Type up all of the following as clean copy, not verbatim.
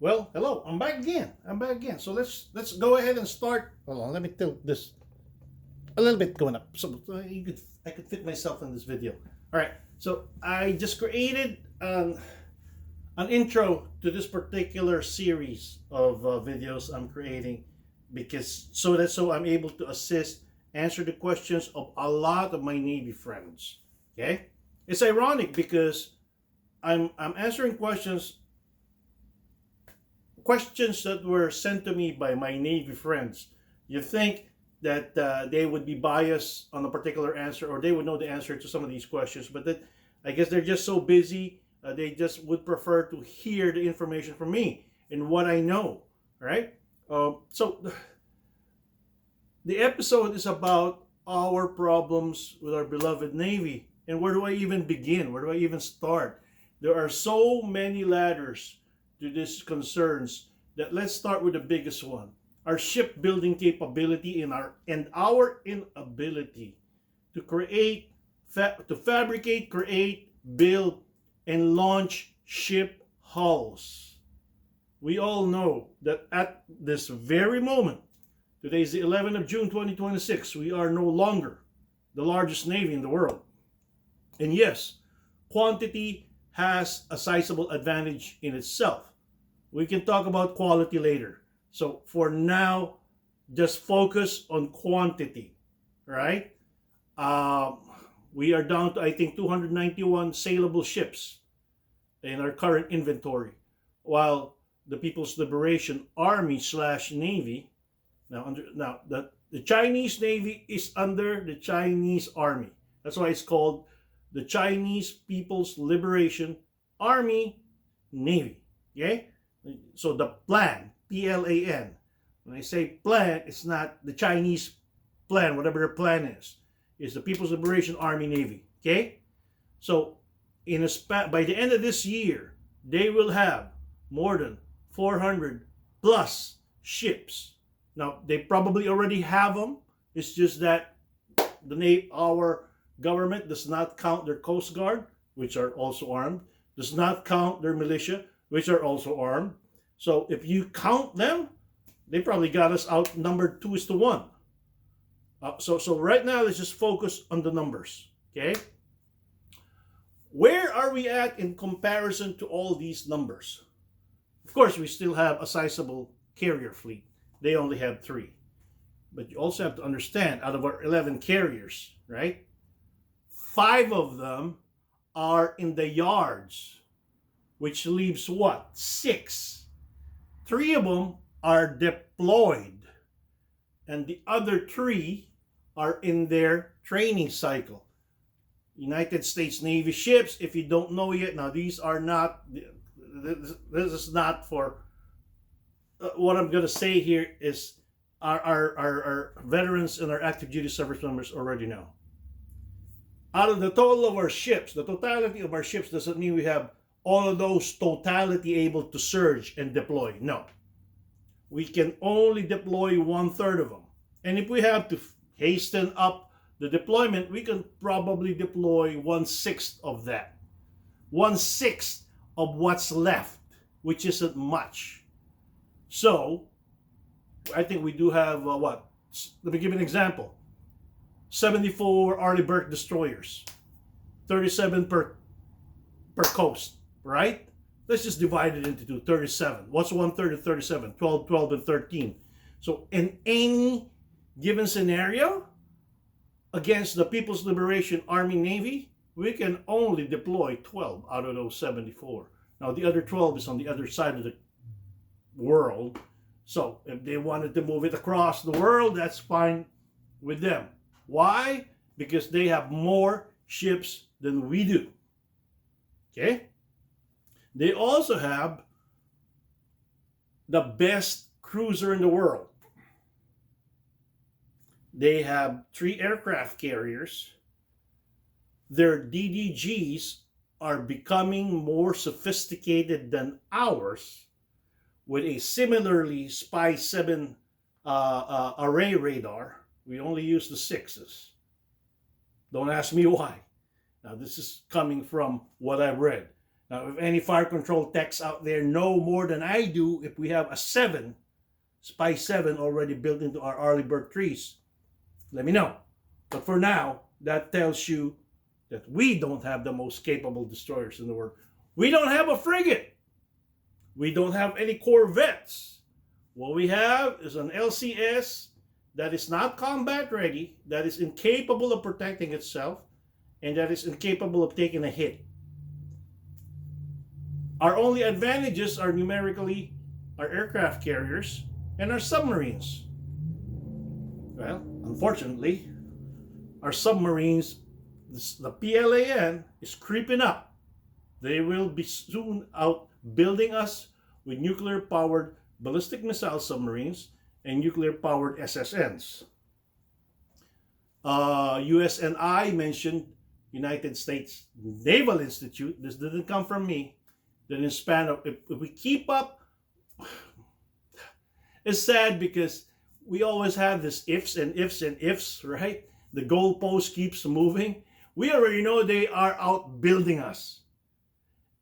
Well, hello. I'm back again. So let's go ahead and start. Hold on. Let me tilt this a little bit going up so I could fit myself in this video. All right. So I just created an intro to this particular series of videos I'm creating because so I'm able to answer the questions of a lot of my Navy friends. Okay. It's ironic because I'm answering questions that were sent to me by my Navy friends. You think that they would be biased on a particular answer, or they would know the answer to some of these questions, but that I guess they're just so busy, they just would prefer to hear the information from me and what I know, right? So the episode is about our problems with our beloved Navy. And where do I even begin? Where do I even start? There are so many ladders to these concerns that let's start with the biggest one. Our shipbuilding capability and our inability to fabricate, create, build, and launch ship hulls. We all know that at this very moment, today is the 11th of June 2026, we are no longer the largest Navy in the world. And yes, quantity has a sizable advantage in itself. We can talk about quality later. So for now, just focus on quantity, right? We are down to, I think, 291 saleable ships in our current inventory, while the People's Liberation Army / Navy, the Chinese Navy is under the Chinese Army. That's why it's called the Chinese People's Liberation Army Navy. Okay? So the plan, P-L-A-N. When I say plan, it's not the Chinese plan, whatever their plan is. It's the People's Liberation Army Navy. Okay? So by the end of this year, they will have more than 400 plus ships. Now, they probably already have them. It's just that our government does not count their Coast Guard, which are also armed, does not count their militia, which are also armed. So if you count them, they probably got us outnumbered 2:1. So right now, let's just focus on the numbers, okay? Where are we at in comparison to all these numbers? Of course, we still have a sizable carrier fleet. They only have 3. But you also have to understand, out of our 11 carriers, right? 5 of them are in the yards, which leaves what? 6. 3 of them are deployed, and the other 3 are in their training cycle. United States Navy ships, if you don't know yet, now these are not, this is not for, what I'm going to say here is our veterans and our active duty service members already know. Out of the total of our ships, the totality of our ships doesn't mean we have all of those totality able to surge and deploy. No. We can only deploy 1/3 of them. And if we have to hasten up the deployment, we can probably deploy 1/6 of that. 1/6 of what's left, which isn't much. So, I think we do have, let me give you an example. 74 Arleigh Burke destroyers, 37 per coast, right? Let's just divide it into 2, 37. What's 1/3 of 37? 12, 12, and 13. So in any given scenario, against the People's Liberation Army Navy, we can only deploy 12 out of those 74. Now the other 12 is on the other side of the world. So if they wanted to move it across the world, that's fine with them. Why? Because they have more ships than we do. Okay? They also have the best cruiser in the world. They have 3 aircraft carriers. Their DDGs are becoming more sophisticated than ours, with a similarly SPY 7 array radar. We only use the 6s. Don't ask me why. Now, this is coming from what I've read. Now, if any fire control techs out there know more than I do, if we have a 7, Spy 7 already built into our Arleigh trees, let me know. But for now, that tells you that we don't have the most capable destroyers in the world. We don't have a frigate. We don't have any corvettes. What we have is an LCS that is not combat ready, that is incapable of protecting itself, and that is incapable of taking a hit. Our only advantages are numerically our aircraft carriers and our submarines. Well, unfortunately, our submarines, the PLAN is creeping up. They will be soon out building us with nuclear-powered ballistic missile submarines and nuclear-powered SSNs. USNI mentioned United States Naval Institute. This didn't come from me. That in span of, if we keep up, it's sad because we always have this ifs and ifs and ifs, right? The goalpost keeps moving. We already know they are outbuilding us.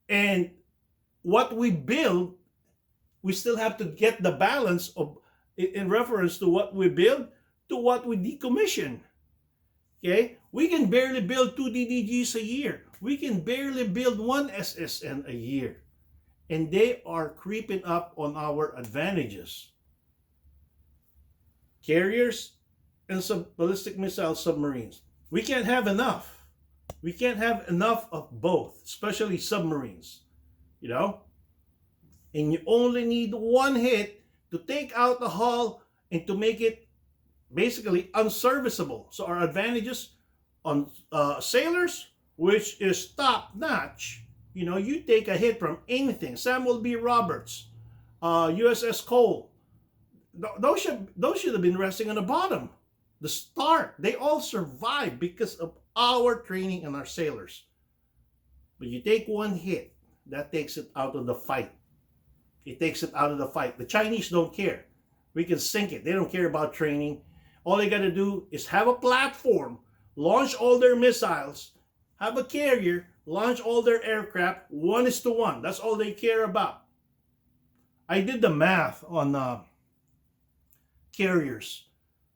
And what we build, we still have to get the balance of, in reference to what we build to what we decommission. Okay? We can barely build 2 DDGs a year. We can barely build 1 SSN a year. And they are creeping up on our advantages. Carriers and ballistic missile submarines. We can't have enough. We can't have enough of both, especially submarines. You know? And you only need 1 hit to take out the hull and to make it basically unserviceable. So our advantages on sailors, which is top notch. You know, you take a hit from anything. Samuel B. Roberts, USS Cole. Those should have been resting on the bottom. The Stark, they all survived because of our training and our sailors. But you take 1 hit, that takes it out of the fight. It takes it out of the fight. The Chinese don't care. We can sink it. They don't care about training. All they got to do is have a platform, launch all their missiles, have a carrier, launch all their aircraft, 1:1. That's all they care about. I did the math on carriers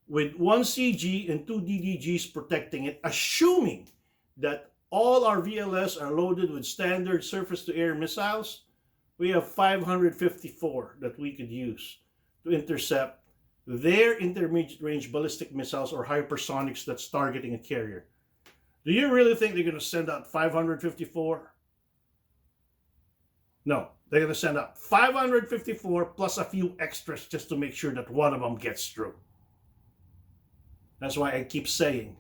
with 1 CG and 2 DDGs protecting it, assuming that all our VLS are loaded with standard surface-to-air missiles. We have 554 that we could use to intercept their intermediate range ballistic missiles or hypersonics that's targeting a carrier. Do you really think they're going to send out 554? No, they're going to send out 554 plus a few extras just to make sure that one of them gets through. That's why I keep saying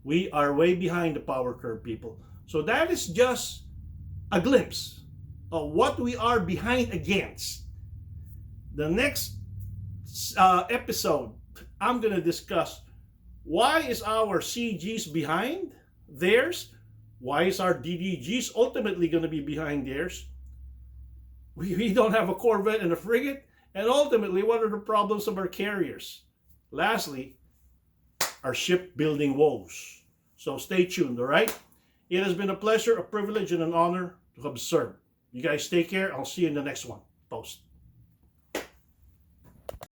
we are way behind the power curve, people. So that is just a glimpse of what we are behind against. The next episode, I'm going to discuss why is our CGs behind theirs? Why is our DDGs ultimately going to be behind theirs? We don't have a corvette and a frigate. And ultimately, what are the problems of our carriers? Lastly, our shipbuilding woes. So stay tuned, all right? It has been a pleasure, a privilege, and an honor to have served. You guys take care. I'll see you in the next one. Post.